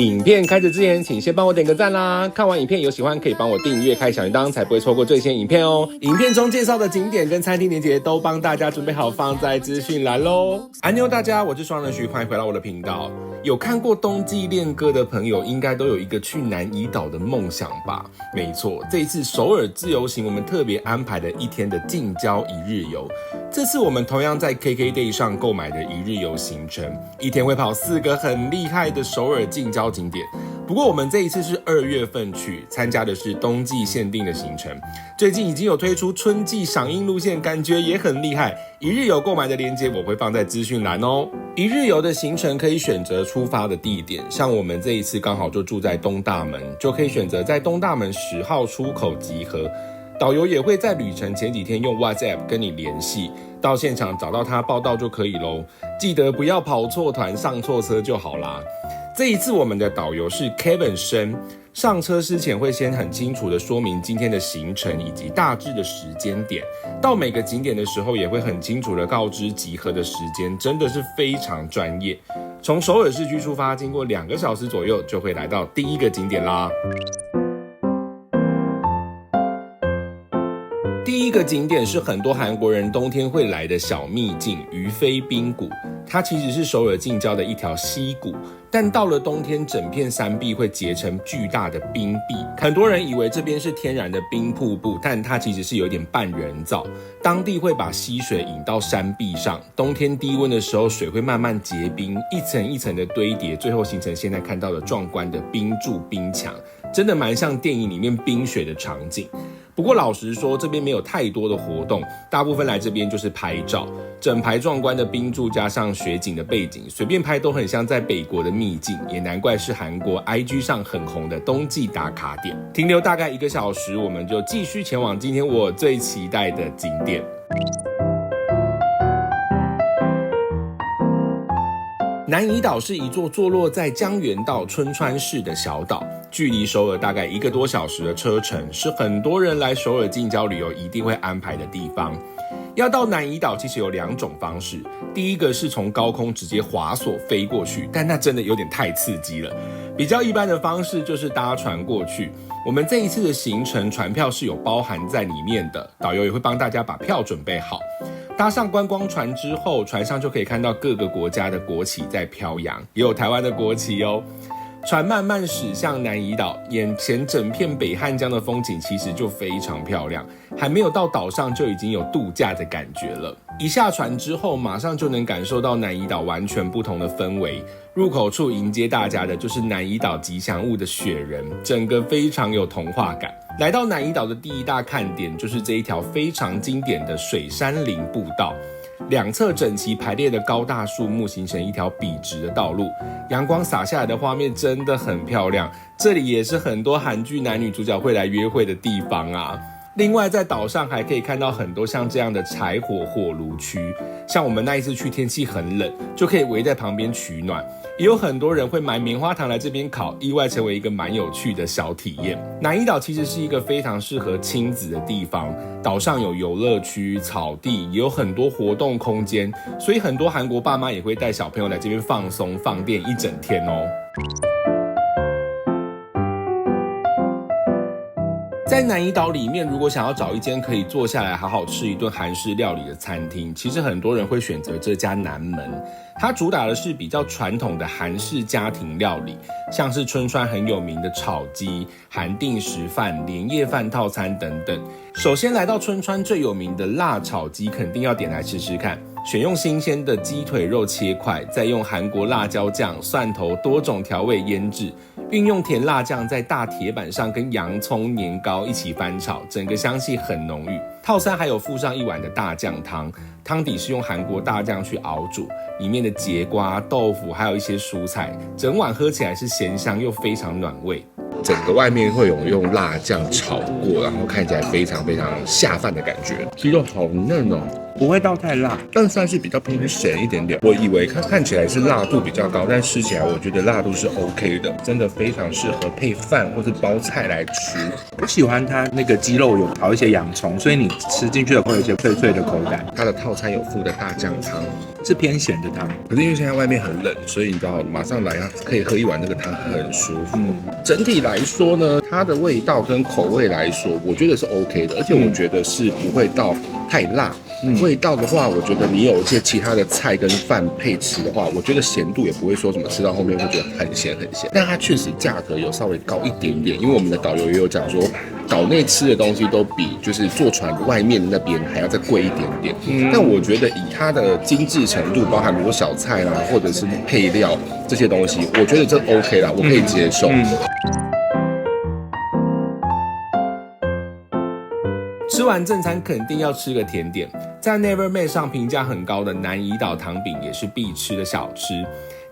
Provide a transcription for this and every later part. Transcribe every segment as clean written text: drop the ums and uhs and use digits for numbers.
影片开始之前，请先帮我点个赞啦！看完影片有喜欢可以帮我订阅、开小铃铛，才不会错过最新影片哦。影片中介绍的景点跟餐厅链接都帮大家准备好放在资讯栏咯。安妞大家，我是双人徐，欢迎回到我的频道。有看过冬季恋歌的朋友，应该都有一个去南怡岛的梦想吧？没错，这一次首尔自由行，我们特别安排了1天的近郊一日游。这次我们同样在 KKday 上购买的一日游行程，1天会跑4个很厉害的首尔近郊景点。不过我们这一次是2月份去，参加的是冬季限定的行程。最近已经有推出春季赏樱路线，感觉也很厉害。一日游购买的链接我会放在资讯栏哦。一日游的行程可以选择出发的地点，像我们这一次刚好就住在东大门，就可以选择在东大门10号出口集合。导游也会在旅程前几天用 WhatsApp 跟你联系，到现场找到他报到就可以咯。记得不要跑错团上错车就好啦。这一次我们的导游是 Kevin 申，上车之前会先很清楚的说明今天的行程以及大致的时间点，到每个景点的时候也会很清楚的告知集合的时间，真的是非常专业。从首尔市区出发，经过2个小时左右就会来到第一个景点啦。第一个景点是很多韩国人冬天会来的小秘境于飞冰谷，它其实是首尔近郊的一条溪谷，但到了冬天整片山壁会结成巨大的冰壁，很多人以为这边是天然的冰瀑布，但它其实是有点半人造。当地会把溪水引到山壁上，冬天低温的时候水会慢慢结冰，一层一层的堆叠，最后形成现在看到的壮观的冰柱冰墙，真的蛮像电影里面冰雪的场景。不过老实说，这边没有太多的活动，大部分来这边就是拍照，整排壮观的冰柱加上雪景的背景，随便拍都很像在北国的秘境，也难怪是韩国 IG 上很红的冬季打卡点。停留大概1个小时，我们就继续前往今天我最期待的景点。南怡岛是一座坐落在江原道春川市的小岛，距离首尔大概1个多小时的车程，是很多人来首尔近郊旅游一定会安排的地方。要到南怡岛其实有2种方式，第一个是从高空直接滑索飞过去，但那真的有点太刺激了。比较一般的方式就是搭船过去，我们这一次的行程船票是有包含在里面的，导游也会帮大家把票准备好。搭上观光船之后，船上就可以看到各个国家的国旗在飘扬，也有台湾的国旗哦。船慢慢驶向南怡岛，眼前整片北汉江的风景其实就非常漂亮，还没有到岛上就已经有度假的感觉了。一下船之后，马上就能感受到南怡岛完全不同的氛围。入口处迎接大家的就是南怡岛吉祥物的雪人，整个非常有童话感。来到南怡岛的第一大看点就是这一条非常经典的水杉林步道，两侧整齐排列的高大树木形成一条笔直的道路，阳光洒下来的画面真的很漂亮。这里也是很多韩剧男女主角会来约会的地方啊。另外在岛上还可以看到很多像这样的柴火火炉区，像我们那一次去天气很冷，就可以围在旁边取暖，也有很多人会买棉花糖来这边烤，意外成为一个蛮有趣的小体验。南怡岛其实是一个非常适合亲子的地方，岛上有游乐区、草地，也有很多活动空间，所以很多韩国爸妈也会带小朋友来这边放松放电一整天哦。在南怡岛里面，如果想要找一间可以坐下来好好吃一顿韩式料理的餐厅，其实很多人会选择这家南门。它主打的是比较传统的韩式家庭料理，像是春川很有名的炒鸡、韩定时饭、年夜饭套餐等等。首先来到春川最有名的辣炒鸡，肯定要点来吃吃看。选用新鲜的鸡腿肉切块，再用韩国辣椒酱、蒜头多种调味腌制，运用甜辣酱在大铁板上跟洋葱、年糕一起翻炒，整个香气很浓郁。套餐还有附上1碗的大酱汤，汤底是用韩国大酱去熬煮，里面的节瓜、豆腐还有一些蔬菜，整碗喝起来是咸香又非常暖胃。整个外面会有用辣酱炒过，然后看起来非常非常下饭的感觉，鸡肉好嫩哦。不会到太辣，但算是比较偏咸一点点。我以为它看起来是辣度比较高，但吃起来我觉得辣度是 OK 的，真的非常适合配饭或是包菜来吃。我喜欢它那个鸡肉有烤一些洋葱，所以你吃进去会有一些脆脆的口感。它的套餐有附的大酱汤，是偏咸的汤，可是因为现在外面很冷，所以你知道马上来可以喝一碗那个汤很舒服。整体来说呢，它的味道跟口味来说，我觉得是 OK 的，而且我觉得是不会到太辣。味道的话，我觉得你有一些其他的菜跟饭配吃的话，我觉得咸度也不会说什么吃到后面会觉得很咸很咸。但它确实价格有稍微高一点点，因为我们的导游也有讲说，岛内吃的东西都比就是坐船外面那边还要再贵一点点。但我觉得以它的精致程度，包含比如说小菜啦，或者是配料这些东西，我觉得这 OK 啦，我可以接受。吃完正餐肯定要吃个甜点，在 Nevermade 上评价很高的南怡岛糖饼也是必吃的小吃。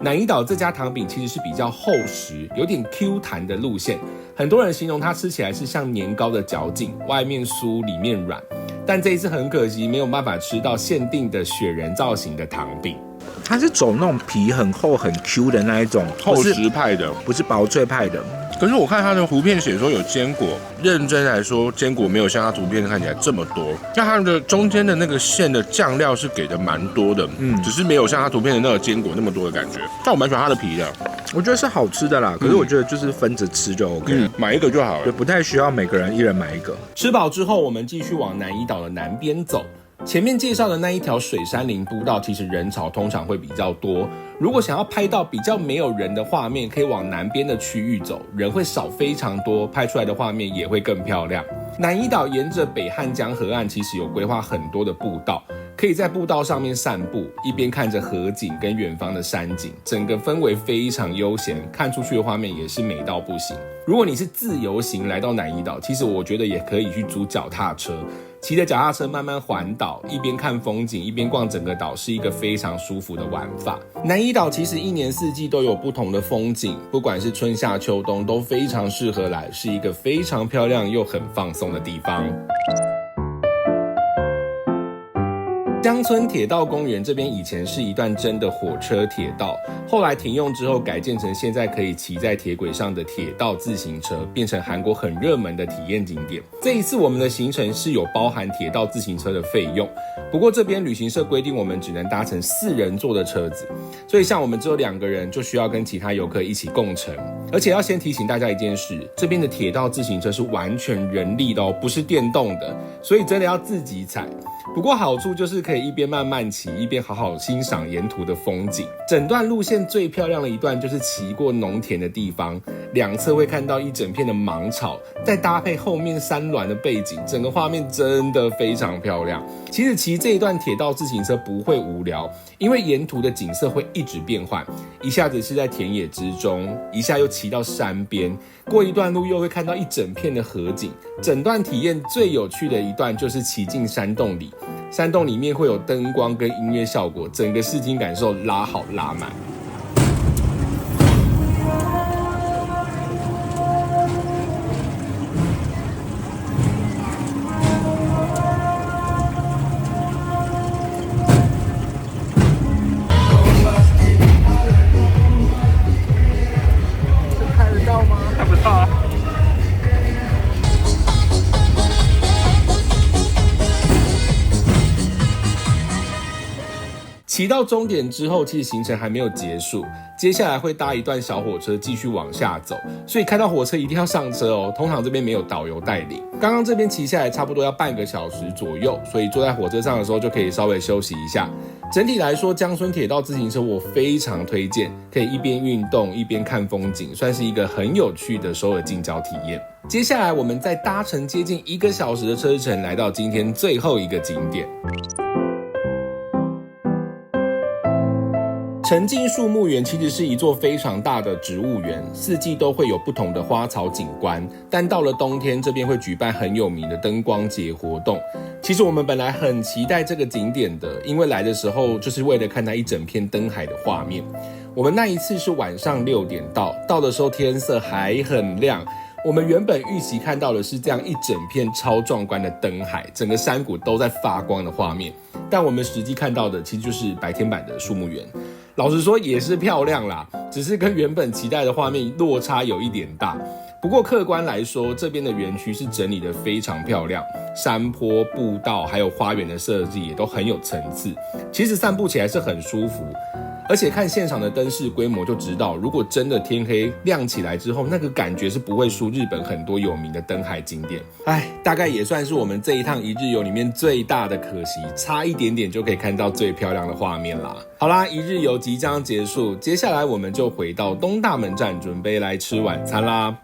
南怡岛这家糖饼其实是比较厚实，有点 Q 弹的路线，很多人形容它吃起来是像年糕的嚼劲，外面酥里面软。但这一次很可惜没有办法吃到限定的雪人造型的糖饼，它是走那种皮很厚很 Q 的那一种厚实派的，不是薄脆派的。可是我看它的图片写说有坚果，认真来说坚果没有像它图片看起来这么多，那它的中间的那个馅的酱料是给的蛮多的，只是没有像它图片的那个坚果那么多的感觉。但我蛮喜欢它的皮的，我觉得是好吃的啦，可是我觉得就是分着吃就 OK，买一个就好了，对，不太需要每个人一人买一个。吃饱之后，我们继续往南怡岛的南边走。前面介绍的那一条水杉林步道，其实人潮通常会比较多。如果想要拍到比较没有人的画面，可以往南边的区域走，人会少非常多，拍出来的画面也会更漂亮。南怡岛沿着北汉江河岸，其实有规划很多的步道，可以在步道上面散步，一边看着河景跟远方的山景，整个氛围非常悠闲，看出去的画面也是美到不行。如果你是自由行来到南怡岛，其实我觉得也可以去租脚踏车，骑着脚踏车慢慢环岛，一边看风景一边逛整个岛，是一个非常舒服的玩法。南怡岛其实一年四季都有不同的风景，不管是春夏秋冬都非常适合来，是一个非常漂亮又很放松的地方。江村铁道公园这边以前是一段真的火车铁道，后来停用之后改建成现在可以骑在铁轨上的铁道自行车，变成韩国很热门的体验景点。这一次我们的行程是有包含铁道自行车的费用，不过这边旅行社规定我们只能搭乘4人座的车子，所以像我们只有2个人就需要跟其他游客一起共乘。而且要先提醒大家一件事，这边的铁道自行车是完全人力的哦，不是电动的，所以真的要自己踩。不过好处就是可以一边慢慢骑，一边好好欣赏沿途的风景。整段路线最漂亮的一段就是骑过农田的地方，两侧会看到一整片的芒草，再搭配后面山峦的背景，整个画面真的非常漂亮。其实骑这一段铁道自行车不会无聊，因为沿途的景色会一直变换，一下子是在田野之中，一下又骑到山边，过一段路又会看到一整片的河景。整段体验最有趣的一段就是骑进山洞里，山洞里面会有灯光跟音乐效果，整个视听感受拉好拉满。看得到吗？看不到啊。骑到终点之后，其实行程还没有结束，接下来会搭一段小火车继续往下走，所以看到火车一定要上车哦。通常这边没有导游带领，刚刚这边骑下来差不多要半个小时左右，所以坐在火车上的时候就可以稍微休息一下。整体来说，江村铁道自行车我非常推荐，可以一边运动一边看风景，算是一个很有趣的首尔近郊体验。接下来我们再搭乘接近1个小时的车程，来到今天最后一个景点。沉浸树木园其实是一座非常大的植物园，4季都会有不同的花草景观，但到了冬天，这边会举办很有名的灯光节活动。其实我们本来很期待这个景点的，因为来的时候就是为了看那一整片灯海的画面。我们那一次是晚上6点到的时候天色还很亮，我们原本预期看到的是这样一整片超壮观的灯海，整个山谷都在发光的画面，但我们实际看到的其实就是白天版的树木园。老实说也是漂亮啦，只是跟原本期待的画面落差有一点大。不过客观来说，这边的园区是整理得非常漂亮，山坡、步道还有花园的设计也都很有层次，其实散步起来是很舒服。而且看现场的灯饰规模就知道，如果真的天黑亮起来之后，那个感觉是不会输日本很多有名的灯海景点。大概也算是我们这一趟一日游里面最大的可惜，差一点点就可以看到最漂亮的画面啦。好啦，一日游即将结束，接下来我们就回到东大门站，准备来吃晚餐啦。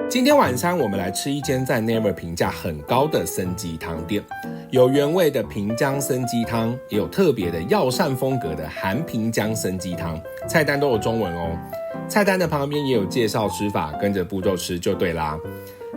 今天晚餐我们来吃一间在 Naver 评价很高的参鸡汤店，有原味的平姜参鸡汤，也有特别的药膳风格的韩平姜参鸡汤，菜单都有中文哦。菜单的旁边也有介绍吃法，跟着步骤吃就对啦。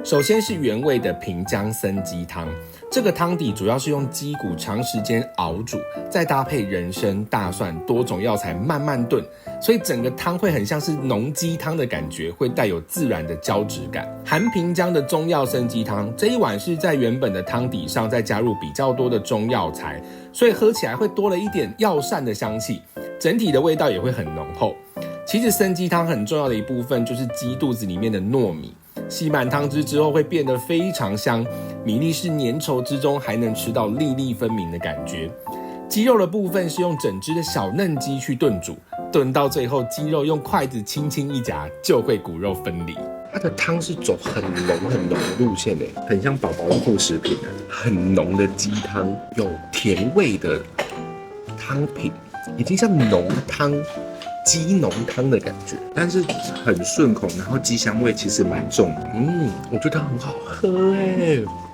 首先是原味的平姜参鸡汤，这个汤底主要是用鸡骨长时间熬煮，再搭配人参、大蒜多种药材慢慢炖，所以整个汤会很像是浓鸡汤的感觉，会带有自然的胶质感。韩平姜的中药参鸡汤，这一碗是在原本的汤底上再加入比较多的中药材，所以喝起来会多了一点药膳的香气，整体的味道也会很浓厚。其实参鸡汤很重要的一部分就是鸡肚子里面的糯米，吸满汤汁之后会变得非常香，米粒是粘稠之中还能吃到粒粒分明的感觉。鸡肉的部分是用整只的小嫩鸡去炖煮，炖到最后鸡肉用筷子轻轻一夹就会骨肉分离。它的汤是走很浓很浓的路线，很像宝宝的副食品，很浓的鸡汤，有甜味的汤品，已经像浓汤鸡浓汤的感觉，但是很顺口，然后鸡香味其实蛮重的。我觉得很好喝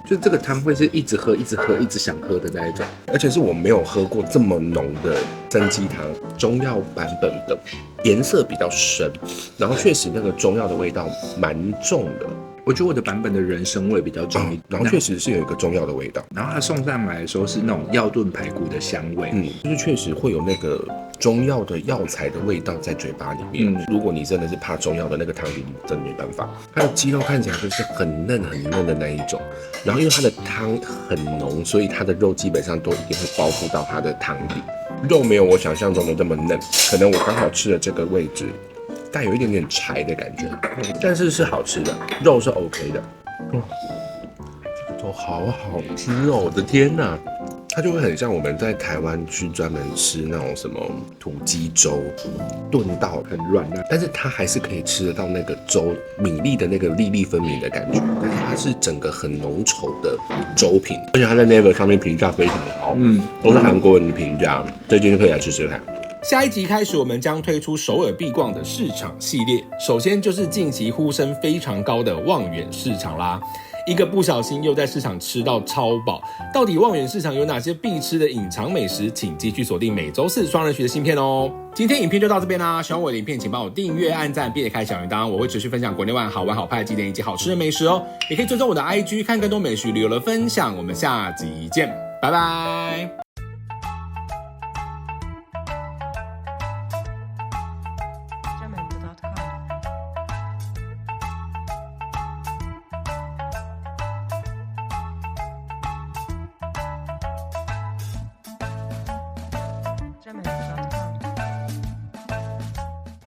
就这个汤会是一直喝、一直喝、一直想喝的那一种，而且是我没有喝过这么浓的参鸡汤，中药版本的，颜色比较深，然后确实那个中药的味道蛮重的。我觉得我的版本的人参味比较重一点，然后确实是有一个中药的味道，然后它送上来的时候是那种药炖排骨的香味，就是确实会有那个中药的药材的味道在嘴巴里面。如果你真的是怕中药的那个汤底，你真的没办法。它的鸡肉看起来就是很嫩很嫩的那一种，然后因为它的汤很浓，所以它的肉基本上都一定会包覆到它的汤底，肉没有我想象中的那么嫩，可能我刚好吃的这个位置带有一点点柴的感觉，但是是好吃的，肉是 OK 的。这个都好好吃哦，我的天哪！它就会很像我们在台湾去专门吃那种什么土鸡粥，炖到很软烂，但是它还是可以吃得到那个粥米粒的那个粒粒分明的感觉，但是它是整个很浓稠的粥品，而且它在 Naver 上面评价非常好，都是韩国人的评价，这间就可以来吃吃看。下一集开始，我们将推出首尔必逛的市场系列。首先就是近期呼声非常高的望远市场啦。一个不小心又在市场吃到超饱，到底望远市场有哪些必吃的隐藏美食？请继续锁定每周四双人学的新片哦。今天影片就到这边啦，喜欢我的影片请帮我订阅、按赞并且开小铃铛，我会持续分享国内外好玩好拍的景点以及好吃的美食哦。也可以追踪我的 IG 看更多美食旅游的分享。我们下集见，拜拜。